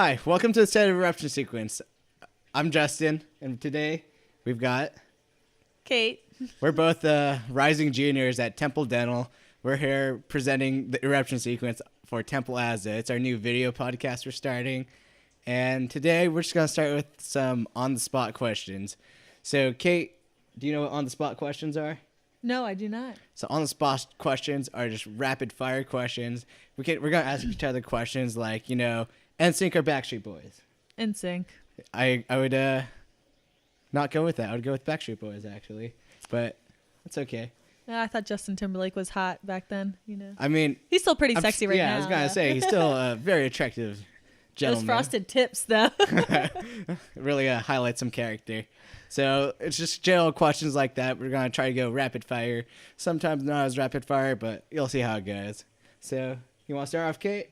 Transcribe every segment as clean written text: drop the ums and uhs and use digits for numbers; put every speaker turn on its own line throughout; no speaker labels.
Hi, welcome to the set of Eruption Sequence. I'm Justin, and today we've got...
Kate.
We're both rising juniors at Temple Dental. We're here presenting the Eruption Sequence for Temple ASDA. It's our new video podcast we're starting. And today we're just going to start with some on-the-spot questions. So, Kate, do you know what on-the-spot questions are?
No, I do not.
So on-the-spot questions are just rapid-fire questions. We're going to ask each other questions like, NSYNC or Backstreet Boys?
NSYNC.
I would not go with that. I would go with Backstreet Boys, actually. But it's okay.
I thought Justin Timberlake was hot back then,
I mean...
He's still pretty sexy right now.
Yeah, I was going to say, he's still a very attractive gentleman.
Those frosted tips, though.
Really highlight some character. So it's just general questions like that. We're going to try to go rapid fire. Sometimes not as rapid fire, but you'll see how it goes. So you want to start off, Kate?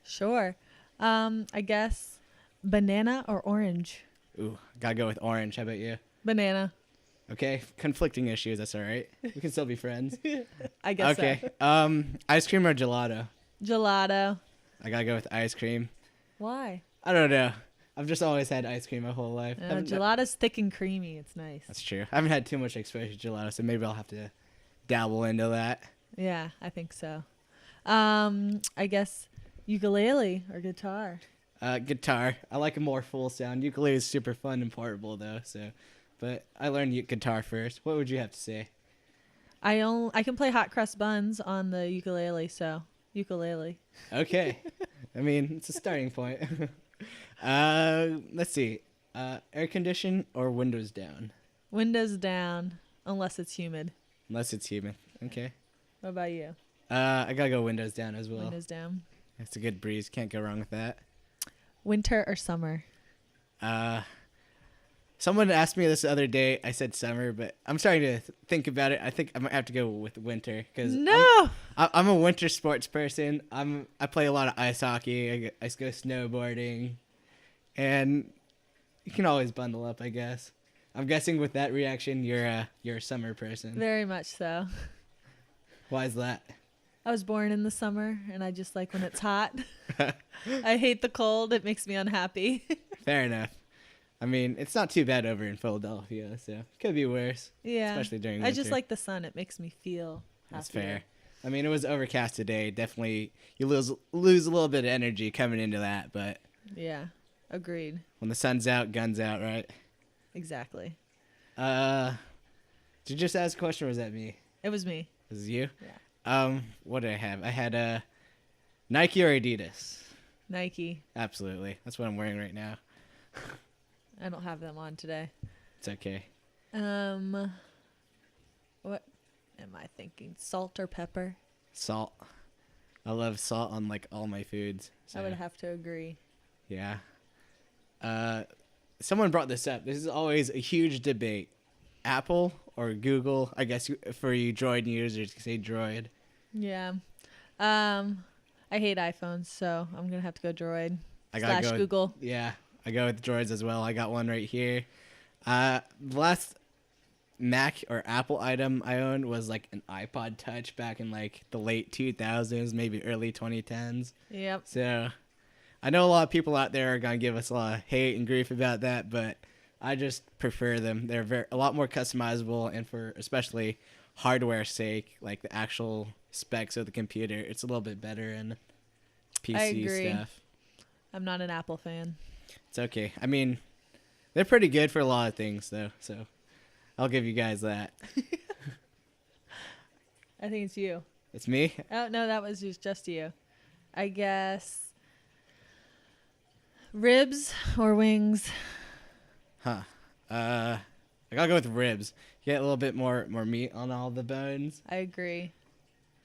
Sure. I guess banana or orange?
Ooh, gotta go with orange. How about you?
Banana.
Okay, conflicting issues. That's all right. We can still be friends.
I guess
okay.
so.
Ice cream or gelato?
Gelato.
I gotta go with ice cream.
Why?
I don't know. I've just always had ice cream my whole life.
Gelato's thick and creamy. It's nice.
That's true. I haven't had too much exposure to gelato, so maybe I'll have to dabble into that.
Yeah, I think so. I guess ukulele or guitar.
Guitar. I like a more full sound. Ukulele is super fun and portable though. But I learned guitar first. What would you have to say?
I can play hot cross buns on the ukulele, so ukulele.
Okay. I mean, it's a starting point. Let's see. Air condition or windows down?
Windows down, unless it's humid.
Unless it's humid. Okay.
What about you?
I gotta go windows down as well.
Windows down.
It's a good breeze. Can't go wrong with that.
Winter or summer?
Someone asked me this the other day. I said summer, but I'm starting to think about it. I think I might have to go with winter because I'm a winter sports person. I play a lot of ice hockey. I go snowboarding, and you can always bundle up, I guess. I'm guessing with that reaction, you're a summer person.
Very much so.
Why is that?
I was born in the summer, and I just like when it's hot. I hate the cold. It makes me unhappy.
Fair enough. I mean, it's not too bad over in Philadelphia, so it could be worse.
Yeah.
Especially during winter.
I just like the sun. It makes me feel happy.
That's fair. I mean, it was overcast today. Definitely, you lose a little bit of energy coming into that, but...
Yeah, agreed.
When the sun's out, guns out, right?
Exactly.
Did you just ask a question, or was that me?
It was me.
It was you?
Yeah.
What did I have? I had Nike or Adidas?
Nike.
Absolutely. That's what I'm wearing right now.
I don't have them on today.
It's okay.
What am I thinking? Salt or pepper?
Salt. I love salt on like all my foods. So.
I would have to agree.
Yeah. Someone brought this up. This is always a huge debate. Apple or Google? I guess for you Droid users, you say Droid.
Yeah. I hate iPhones, so I'm going to have to go Droid. / Google.
Yeah. I go with Droids as well. I got one right here. The last Mac or Apple item I owned was like an iPod Touch back in like the late 2000s, maybe early 2010s.
Yep.
So I know a lot of people out there are going to give us a lot of hate and grief about that, but I just prefer them. They're a lot more customizable, and for especially hardware sake, like the actual specs of the computer, it's a little bit better in PC stuff.
I'm not an Apple fan.
It's okay. I mean, they're pretty good for a lot of things, though, so I'll give you guys that.
I think it's you.
It's me?
Oh, no, that was just you. I guess ribs or wings?
Huh. I gotta go with ribs. You get a little bit more meat on all the bones.
I agree.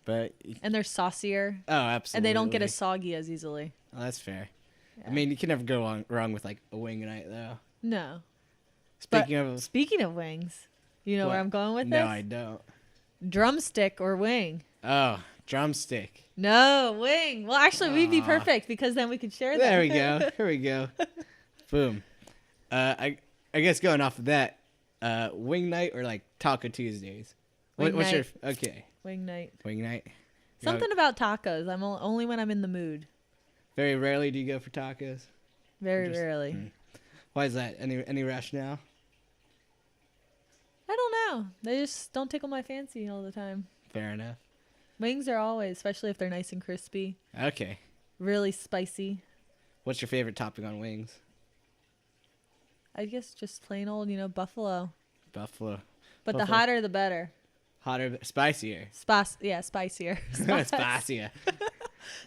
And
they're saucier.
Oh, absolutely.
And they don't get as soggy as easily.
Oh, that's fair.
Yeah.
I mean, you can never go wrong with like a wing night, though.
No.
Speaking
of wings, you know
what?
where I'm going with
no,
this?
No, I don't.
Drumstick or wing?
Oh, drumstick.
No, wing. Well, actually, we'd be perfect because then we could share that.
There we go. Here we go. Boom. I guess going off of that, wing night or like Taco Tuesdays? What's your... Okay.
Wing night.
Wing night.
Something about tacos. Only when I'm in the mood.
Very rarely do you go for tacos?
Very rarely.
Why is that? Any rationale?
I don't know. They just don't tickle my fancy all the time.
Fair enough.
Wings are always, especially if they're nice and crispy.
Okay.
Really spicy.
What's your favorite topping on wings?
I guess just plain old, buffalo.
Buffalo.
But
Buffalo.
the hotter, the better.
Hotter, spicier.
Yeah, spicier.
Spicier.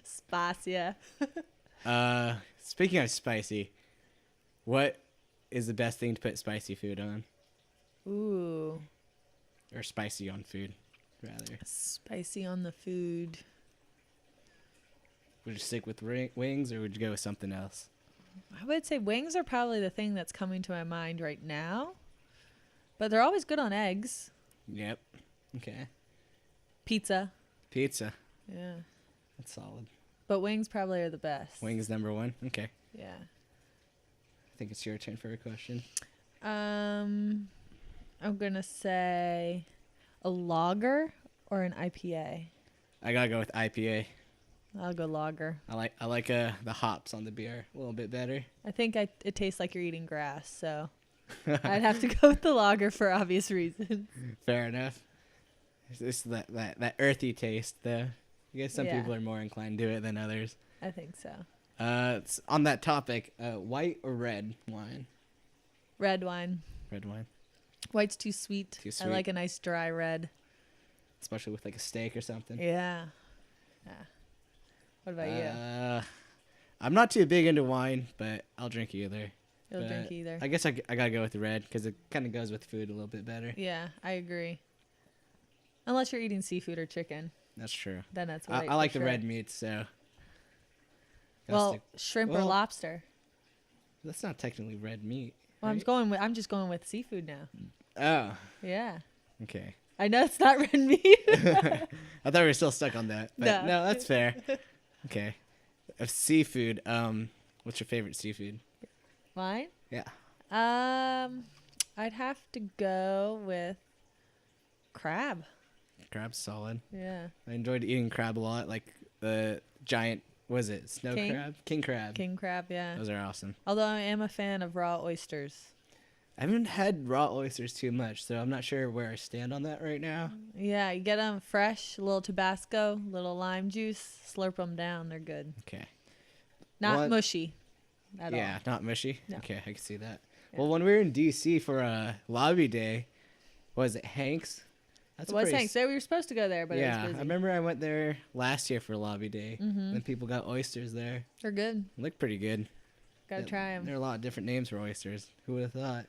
Spicier.
Speaking of spicy, what is the best thing to put spicy food on?
Ooh.
Or spicy on food, rather.
Spicy on the food.
Would you stick with wings, or would you go with something else?
I would say wings are probably the thing that's coming to my mind right now. But they're always good on eggs.
Yep. Okay.
Pizza.
Pizza.
Yeah.
That's solid.
But wings probably are the best.
Wings number one? Okay.
Yeah.
I think it's your turn for a question.
I'm going to say a lager or an IPA.
I gotta go with IPA.
I'll go lager.
I like the hops on the beer a little bit better.
I think it tastes like you're eating grass, so I'd have to go with the lager for obvious reasons.
Fair enough. It's that earthy taste, though. I guess some people are more inclined to it than others.
I think so.
It's on that topic, white or red wine?
Red wine.
Red wine.
White's too sweet.
Too sweet.
I like a nice dry red.
Especially with like a steak or something.
Yeah. Yeah. What about you?
I'm not too big into wine, but I'll drink either.
You'll drink either.
I guess I gotta go with the red because it kind of goes with food a little bit better.
Yeah, I agree. Unless you're eating seafood or chicken.
That's true.
Then that's white.
I like the red meat, so.
Shrimp or lobster.
That's not technically red meat.
Well,
right?
I'm just going with seafood now.
Oh.
Yeah.
Okay.
I know it's not red meat.
I thought we were still stuck on that. But no, that's fair. Okay. Of seafood, what's your favorite seafood?
Mine?
Yeah.
I'd have to go with crab.
Crab's solid.
Yeah.
I enjoyed eating crab a lot, like the giant, was it snow crab? King crab.
King crab, yeah.
Those are awesome.
Although I am a fan of raw oysters.
I haven't had raw oysters too much, so I'm not sure where I stand on that right now.
Yeah, you get them fresh, a little Tabasco, a little lime juice, slurp them down. They're good.
Okay.
Not mushy at all.
Yeah, not mushy?
No.
Okay, I can see that.
Yeah.
Well, when we were in D.C. for a lobby day, was it Hank's?
It was Hank's. So we were supposed to go there, but it was busy.
I remember I went there last year for lobby day,
Mm-hmm.
and people got oysters there.
They're good.
They look pretty good.
Gotta try them.
There are a lot of different names for oysters. Who would have thought?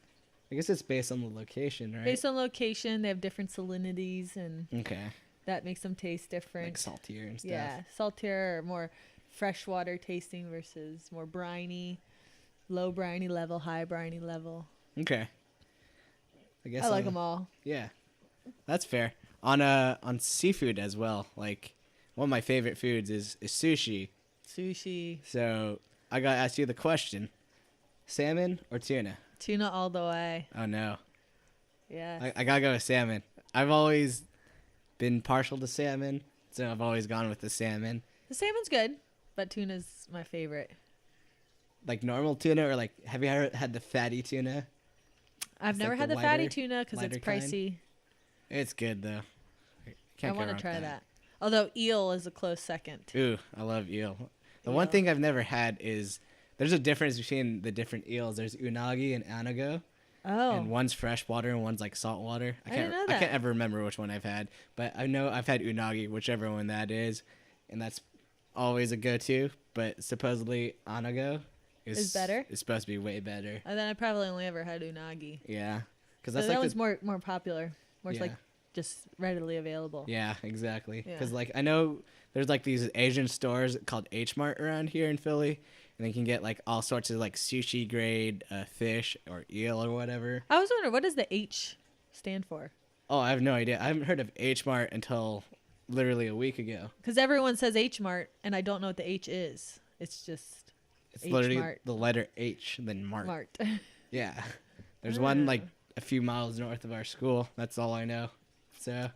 I guess it's based on the location, right?
Based on location, they have different salinities, and
okay,
that makes them taste different.
like saltier and stuff.
Yeah, saltier or more freshwater tasting versus more briny, low briny level, high briny level.
Okay. I guess
I like them all.
Yeah, that's fair. On seafood as well. Like one of my favorite foods is sushi.
Sushi.
So I gotta ask you the question: salmon or tuna?
Tuna all the way.
Oh no.
Yeah.
I gotta go with salmon. I've always been partial to salmon, so I've always gone with the salmon.
The salmon's good, but tuna's my favorite.
Like normal tuna, or like have you ever had the fatty tuna?
I've never had the fatty tuna because it's pricey.
It's good though.
I want to try that. Although eel is a close second.
Ooh, I love eel. The one thing I've never had is there's a difference between the different eels. There's unagi and anago.
Oh.
And one's freshwater and one's like saltwater.
I didn't know that.
I can't ever remember which one I've had, but I know I've had unagi, whichever one that is, and that's always a go-to. But supposedly anago is better. It's supposed to be way better.
And then I probably only ever had unagi.
Yeah, because
that's that one's more popular. More like just readily available.
Yeah, exactly. Because like I know there's like these Asian stores called H Mart around here in Philly, and they can get like all sorts of like sushi grade fish or eel or whatever.
I was wondering, what does the H stand for?
Oh, I have no idea. I haven't heard of H Mart until literally a week ago.
Because everyone says H Mart, and I don't know what the H is. It's just
literally the letter H, then Mart.
Mart.
Yeah. There's one like a few miles north of our school. That's all I know. So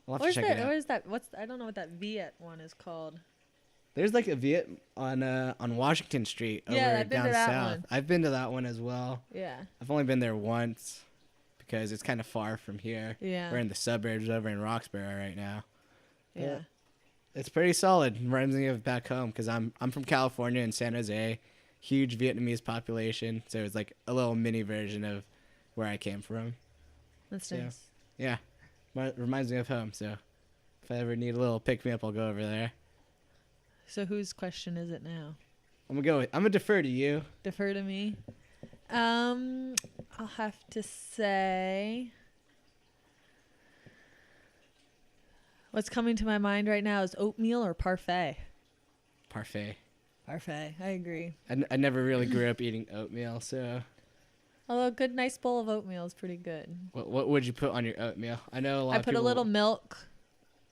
we'll have to check it out.
Where's that? I don't know what that Viet one is called.
There's like a Viet on Washington Street over
I've been
down
to that
south.
one.
I've been to that one as well.
Yeah.
I've only been there once because it's kind of far from here.
Yeah.
We're in the suburbs over in Roxborough right now.
Yeah.
It's pretty solid. Reminds me of back home because I'm from California in San Jose, huge Vietnamese population. So it's like a little mini version of where I came from.
That's nice.
Yeah, reminds me of home. So if I ever need a little pick me up, I'll go over there.
So whose question is it now?
I'm gonna defer to you.
Defer to me. I'll have to say what's coming to my mind right now is oatmeal or parfait.
Parfait.
Parfait. I agree.
I never really grew up eating oatmeal, so.
Although a good nice bowl of oatmeal is pretty good.
What would you put on your oatmeal? I know a lot.
I
of
put a
people...
little milk,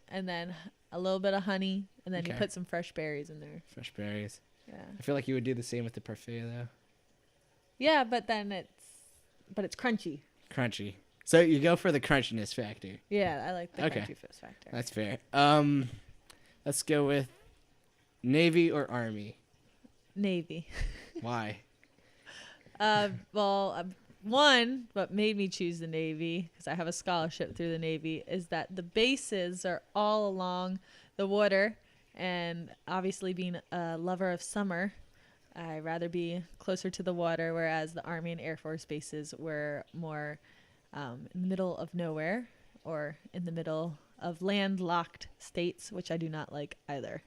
and then a little bit of honey, and then
Okay.
you put some fresh berries in there.
Fresh berries.
Yeah.
I feel like you would do the same with the parfait though.
Yeah, but then it's crunchy.
Crunchy. So you go for the crunchiness factor.
Yeah, I like the
Okay.
crunchy fizz factor.
That's fair. Let's go with Navy or Army.
Navy.
Why?
One, what made me choose the Navy, because I have a scholarship through the Navy, is that the bases are all along the water. And obviously being a lover of summer, I'd rather be closer to the water, whereas the Army and Air Force bases were more in the middle of nowhere or in the middle of landlocked states, which I do not like either.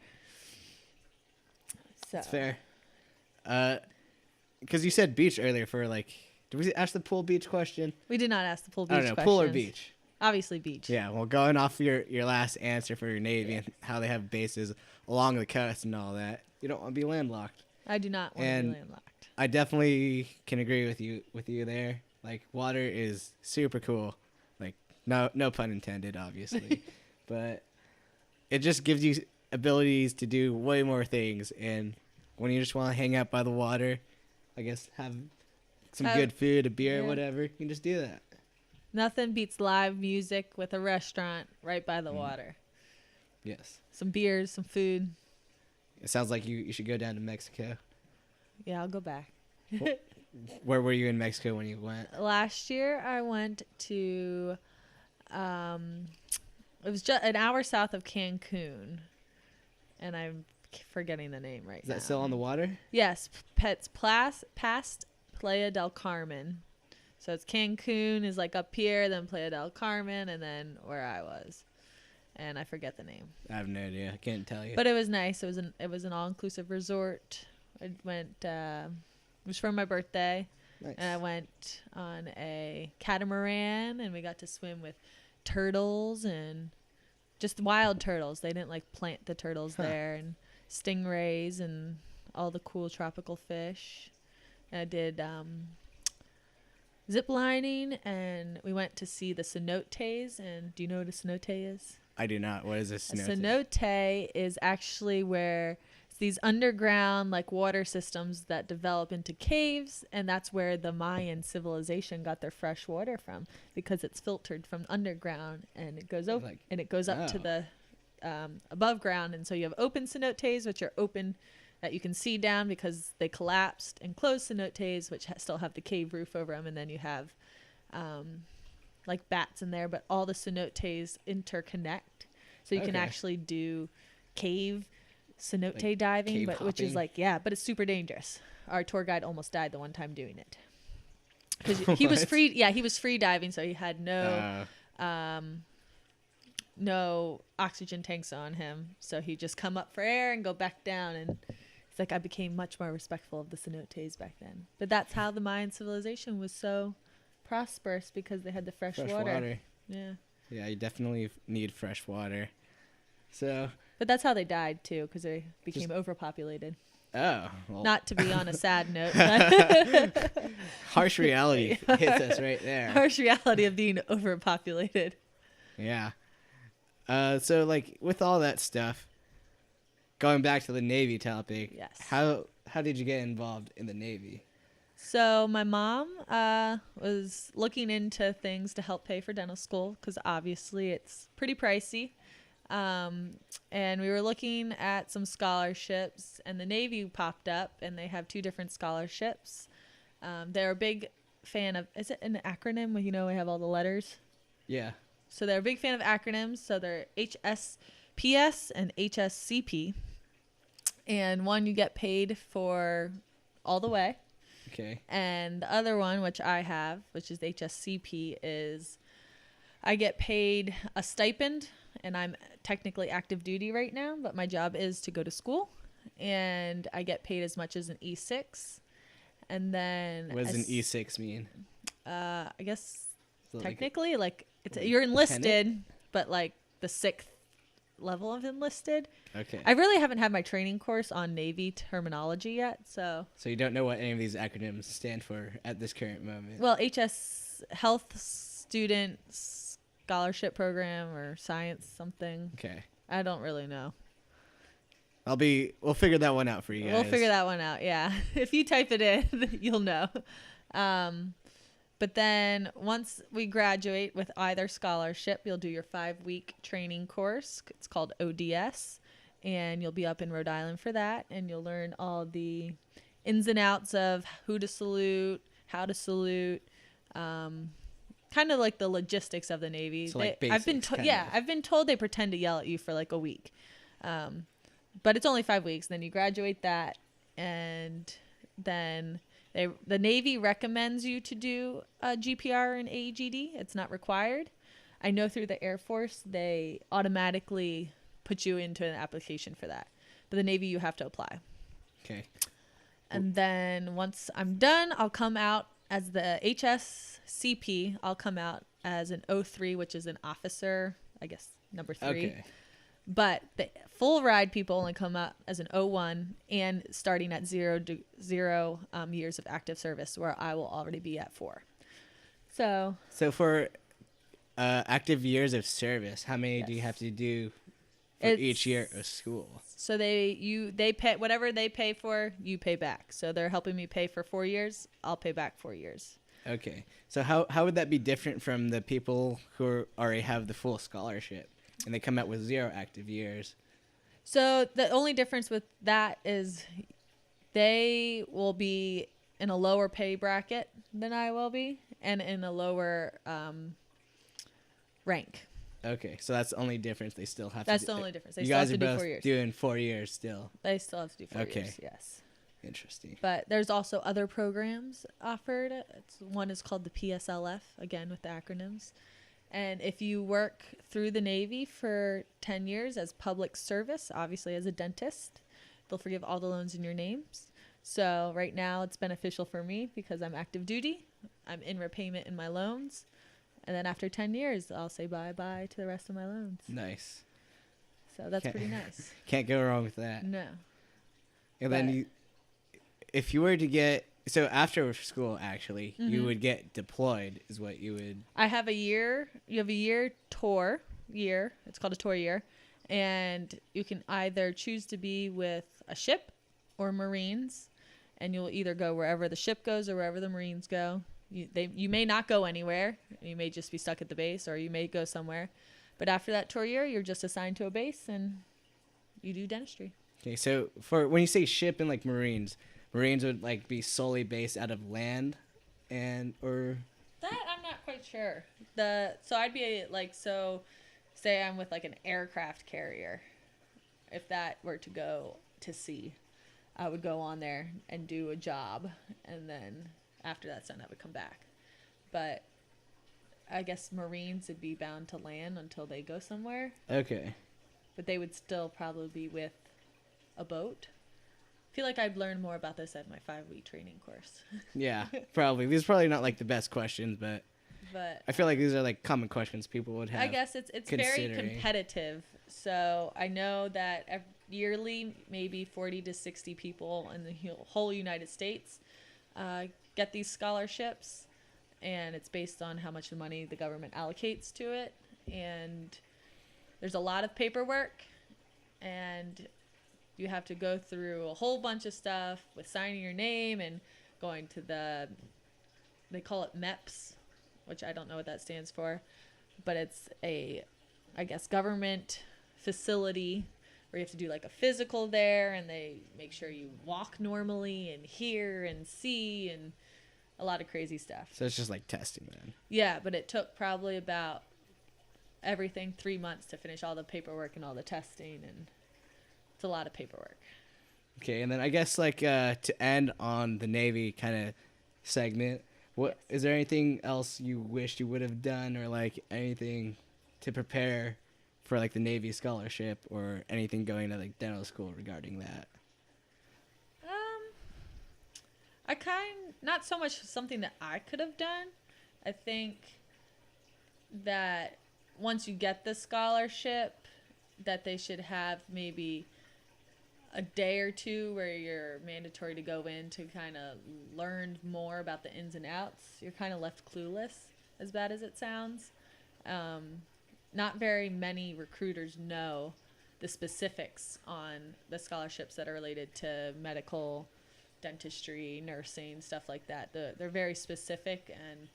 So.
That's fair. Because you said beach earlier for like, did we ask the pool beach question?
We did not ask the pool beach
I don't know,
questions.
pool or beach?
Obviously beach.
Yeah, well, going off your last answer for your Navy and how they have bases along the coast and all that, you don't want to be landlocked.
I do not want to be landlocked.
I definitely can agree with you there. Like, water is super cool. Like, no pun intended, obviously. But it just gives you abilities to do way more things. And when you just want to hang out by the water, I guess have some good food, a beer, whatever, you can just do that.
Nothing beats live music with a restaurant right by the water.
Yes.
Some beers, some food.
It sounds like you should go down to Mexico.
Yeah, I'll go back.
Where were you in Mexico when you went?
Last year I went to, it was just an hour south of Cancun, and I'm forgetting the name right now.
Is that still on the water?
Yes, it's past Playa del Carmen. So it's Cancun is like up here, then Playa del Carmen, and then where I was. And I forget the name.
I have no idea. I can't tell you.
But it was nice. It was an all-inclusive resort. I went, it was for my birthday.
Nice.
And I went on a catamaran, and we got to swim with turtles and just wild turtles. They didn't like plant the turtles there, and stingrays and all the cool tropical fish. And I did zip lining, and we went to see the cenotes. And do you know what a cenote is?
I do not. What is a cenote?
A cenote is actually where it's these underground like water systems that develop into caves, and that's where the Mayan civilization got their fresh water from, because it's filtered from underground and it goes up to the above ground. And so you have open cenotes, which are open that you can see down because they collapsed, and closed cenotes, which still have the cave roof over them. And then you have like bats in there, but all the cenotes interconnect, so you can actually do cave cenote like diving,
cave
but
hopping.
Which is like but it's super dangerous. Our tour guide almost died the one time doing it because he was free. Yeah, he was free diving, so he had no oxygen tanks on him, so he just come up for air and go back down. And it's like I became much more respectful of the cenotes back then. But that's how the Mayan civilization was so prosperous, because they had the fresh water. Yeah, you
definitely need fresh water. So,
but that's how they died too, because they became overpopulated.
Oh, well.
Not to be on a sad note.
Harsh reality hits us right there.
Harsh reality of being overpopulated.
Yeah. So like with all that stuff, going back to the Navy topic.
Yes.
How did you get involved in the Navy?
So my mom was looking into things to help pay for dental school, because obviously it's pretty pricey. And we were looking at some scholarships, and the Navy popped up, and they have 2 different scholarships. They're a big fan of, is it an acronym? You know, we have all the letters.
Yeah.
So they're a big fan of acronyms. So they're HSPS and HSCP. And one you get paid for all the way.
Okay.
And the other one, which I have, which is HSCP, is I get paid a stipend, and I'm technically active duty right now, but my job is to go to school, and I get paid as much as an E6. And then
what does an E6 mean?
I guess
So
technically, like it's you're enlisted, but like the 6th level of enlisted.
Okay.
I really haven't had my training course on Navy terminology yet, so.
So you don't know what any of these acronyms stand for at this current moment.
Well, HS Health Student Scholarship Program or Science something.
Okay.
I don't really know.
We'll figure that one out for you guys.
We'll figure that one out. Yeah. If you type it in, you'll know. But then once we graduate with either scholarship, you'll do your 5-week training course. It's called ODS, and you'll be up in Rhode Island for that, and you'll learn all the ins and outs of who to salute, how to salute, kind of like the logistics of the Navy.
So like
I've been I've been told they pretend to yell at you for like a week. But it's only 5 weeks. Then you graduate that, and then the Navy recommends you to do a GPR and AEGD. It's not required. I know through the Air Force, they automatically put you into an application for that. But the Navy, you have to apply.
Okay.
And then once I'm done, I'll come out as the HSCP. I'll come out as an O3, which is an officer, I guess, number 3.
Okay.
But the full ride people only come up as an O1 and starting at 0 years of active service, where I will already be at 4. So
for active years of service, how many do you have to do for each year of school? So
they pay whatever they pay for, you pay back. So they're helping me pay for 4 years. I'll pay back 4 years.
Okay. So how would that be different from the people who already have the full scholarship and they come out with 0 active years?
So the only difference with that is they will be in a lower pay bracket than I will be, and in a lower rank.
Okay, so that's the only difference. They still have
That's
to.
the only difference. They
You
still
guys
have
are
to do
both
4 years.
doing 4 years still.
They still have to do 4
Okay.
years. Yes.
Interesting.
But there's also other programs offered. One is called the PSLF, again with the acronyms. And if you work through the Navy for 10 years as public service, obviously as a dentist, they'll forgive all the loans in your names. So right now it's beneficial for me because I'm active duty. I'm in repayment in my loans. And then after 10 years, I'll say bye-bye to the rest of my loans.
Nice.
So that's pretty nice.
Can't go wrong with that.
No.
And then if you were to get, so after school, actually, you would get deployed is what you would.
I have a year. You have a year tour year. It's called a tour year. And you can either choose to be with a ship or Marines. And you'll either go wherever the ship goes or wherever the Marines go. You may not go anywhere. You may just be stuck at the base, or you may go somewhere. But after that tour year, you're just assigned to a base and you do dentistry.
Okay, so for when you say ship and like Marines would like be solely based out of land, or
that I'm not quite sure. So I'd be like, so say I'm with like an aircraft carrier. If that were to go to sea, I would go on there and do a job, and then after that's done, I would come back. But I guess Marines would be bound to land until they go somewhere.
Okay.
But they would still probably be with a boat. I feel like I'd learn more about this at my 5-week training course.
Yeah, probably. These are probably not like the best questions, but I feel like these are like common questions people would have.
I guess it's very competitive. So I know that yearly, maybe 40 to 60 people in the whole United States get these scholarships, and it's based on how much money the government allocates to it. And there's a lot of paperwork, and you have to go through a whole bunch of stuff with signing your name and going to they call it MEPS, which I don't know what that stands for, but it's I guess government facility where you have to do like a physical there, and they make sure you walk normally and hear and see and a lot of crazy stuff.
So it's just like testing then.
Yeah, but it took probably about everything 3 months to finish all the paperwork and all the testing, and it's a lot of paperwork.
Okay, and then I guess like to end on the Navy kind of segment, what is there anything else you wish you would have done, or like anything to prepare for like the Navy scholarship, or anything going to like dental school regarding that?
Not so much something that I could have done. I think that once you get the scholarship, that they should have maybe a day or two where you're mandatory to go in to kind of learn more about the ins and outs. You're kind of left clueless, as bad as it sounds. Not very many recruiters know the specifics on the scholarships that are related to medical, dentistry, nursing, stuff like that. They're very specific, and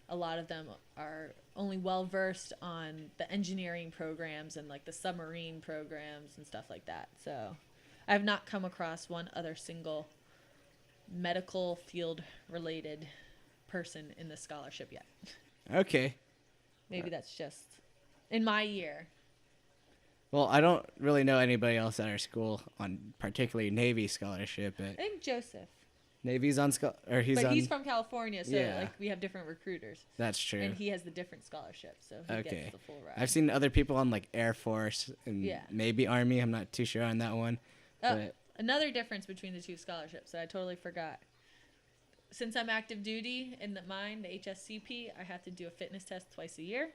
a lot of them are only well versed on the engineering programs and like the submarine programs and stuff like that. So I have not come across one other single medical field related person in the scholarship yet.
Okay.
Maybe that's just in my year.
Well, I don't really know anybody else at our school on particularly Navy scholarship, but
I think Joseph.
Navy's on
he's from California, so
Yeah.
like we have different recruiters.
That's true.
And he has the different scholarship, so he gets the full ride.
I've seen other people on like Air Force and
Yeah.
maybe Army. I'm not too sure on that one. But
Another difference between the two scholarships that I totally forgot. Since I'm active duty in the HSCP, I have to do a fitness test twice a year.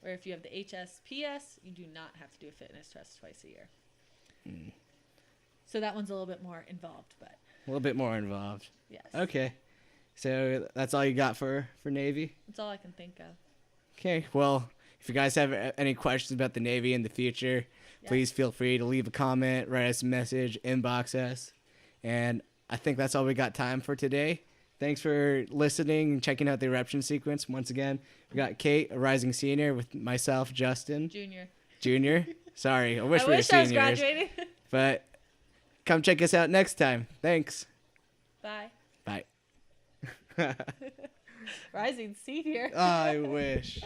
Where if you have the HSPS, you do not have to do a fitness test twice a year. So that one's a little bit more involved, but
a little bit more involved.
yes.
Okay. So that's all you got for Navy?
That's all I can think of.
Okay. Well, if you guys have any questions about the Navy in the future, please feel free to leave a comment, write us a message, inbox us. And I think that's all we got time for today. Thanks for listening and checking out the Eruption Sequence. Once again, we got Kate, a rising senior, with myself, Justin. Junior. Sorry, I wish we were seniors.
I was graduating.
But come check us out next time. Thanks.
Bye.
Bye.
Rising senior.
I wish.